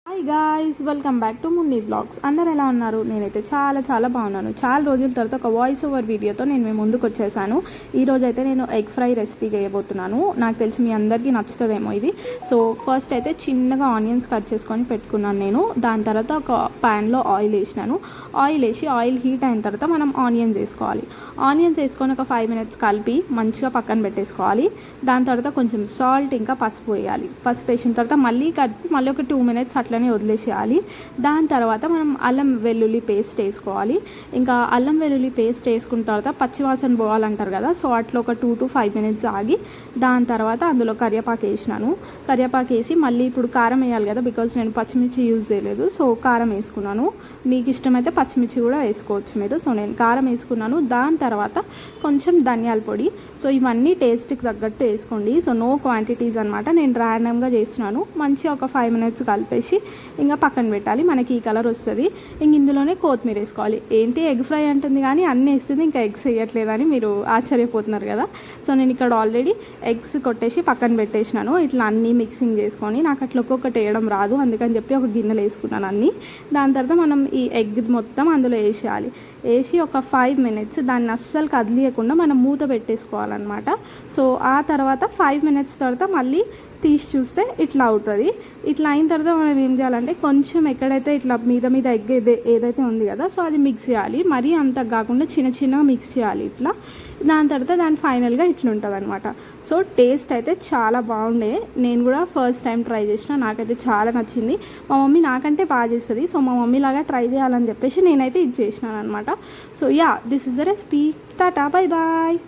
Hi guys, welcome back to Munni blogs. అందరు ఎలా ఉన్నారు? నేనైతే చాలా బాగున్నాను. చాలా రోజుల తర్వాత ఒక వాయిస్ ఓవర్ వీడియోతో నేను మీ ముందుకు వచ్చేసాను. ఈరోజు అయితే నేను ఎగ్ ఫ్రై రెసిపీ చేయబోతున్నాను. నాకు తెలిసి మీ అందరికీ నచ్చుతుందేమో ఇది. సో ఫస్ట్ అయితే చిన్నగా ఆనియన్స్ కట్ చేసుకొని పెట్టుకున్నాను నేను. దాని తర్వాత ఒక ప్యాన్లో ఆయిల్ వేసినాను. ఆయిల్ హీట్ అయిన తర్వాత మనం ఆనియన్స్ వేసుకోవాలి. ఆనియన్స్ వేసుకొని ఒక 5 minutes కలిపి మంచిగా పక్కన పెట్టేసుకోవాలి. దాని తర్వాత కొంచెం సాల్ట్ ఇంకా పసుపు వేయాలి. పసుపు వేసిన తర్వాత మళ్ళీ ఒక 2 minutes అట్లనే వదిలేసేయాలి. దాని తర్వాత మనం అల్లం వెల్లుల్లి పేస్ట్ వేసుకోవాలి. ఇంకా అల్లం వెల్లుల్లి పేస్ట్ వేసుకున్న తర్వాత పచ్చివాసన పోవాలంటారు కదా, సో అట్లా ఒక 2 to 5 minutes ఆగి దాని తర్వాత అందులో కరివేపాకు వేసినాను. కరివేపాకు వేసి మళ్ళీ ఇప్పుడు కారం వేయాలి కదా, బికాజ్ నేను పచ్చిమిర్చి యూజ్ చేయలేదు, సో కారం వేసుకున్నాను. మీకు ఇష్టమైతే పచ్చిమిర్చి కూడా వేసుకోవచ్చు మీరు. సో నేను కారం వేసుకున్నాను. దాని తర్వాత కొంచెం ధనియాల పొడి. సో ఇవన్నీ టేస్ట్కి తగ్గట్టు వేసుకోండి. సో నో క్వాంటిటీస్ అనమాట. నేను ర్యాండమ్గా చేస్తున్నాను. మంచిగా ఒక 5 minutes కలిపేసి ఇంకా పక్కన పెట్టాలి. మనకి ఈ కలర్ వస్తుంది. ఇంక ఇందులోనే కొత్తిమీర వేసుకోవాలి. ఏంటి ఎగ్ ఫ్రై అంటుంది కానీ అన్నీ వేస్తుంది, ఇంకా ఎగ్స్ వేయట్లేదని మీరు ఆశ్చర్యపోతున్నారు కదా. సో నేను ఇక్కడ ఆల్రెడీ ఎగ్స్ కొట్టేసి పక్కన పెట్టేసినాను. ఇట్లా అన్నీ మిక్సింగ్ చేసుకొని, నాకు అట్లా ఒక్కొక్కటి వేయడం రాదు, అందుకని చెప్పి ఒక గిన్నెలో వేసుకున్నాను అన్నీ. దాని తర్వాత మనం ఈ ఎగ్ మొత్తం అందులో వేసేయాలి. వేసి ఒక 5 minutes దాన్ని అస్సలు కదిలియకుండా మనం మూత పెట్టేసుకోవాలన్నమాట. సో ఆ తర్వాత 5 minutes తర్వాత మళ్ళీ తీసి చూస్తే ఇట్లా అవుతుంది. ఇట్లా అయిన తర్వాత మనం ఏం చేయాలంటే కొంచెం ఎక్కడైతే ఇట్లా మీద ఎగ్ ఏదైతే ఉంది కదా, సో అది మిక్స్ చేయాలి. మరీ అంత కాకుండా చిన్నగా మిక్స్ చేయాలి ఇట్లా. దాని తర్వాత దాని ఫైనల్గా ఇట్లా ఉంటుంది అనమాట. సో టేస్ట్ అయితే చాలా బాగుండే. నేను కూడా ఫస్ట్ టైం ట్రై చేసిన, నాకైతే చాలా నచ్చింది. మా మమ్మీ నాకంటే బాగా చేస్తుంది, సో మా మమ్మీ లాగా ట్రై చేయాలని చెప్పేసి నేనైతే ఇది చేసినాను అనమాట. So yeah, this is the recipe. Tata, bye bye.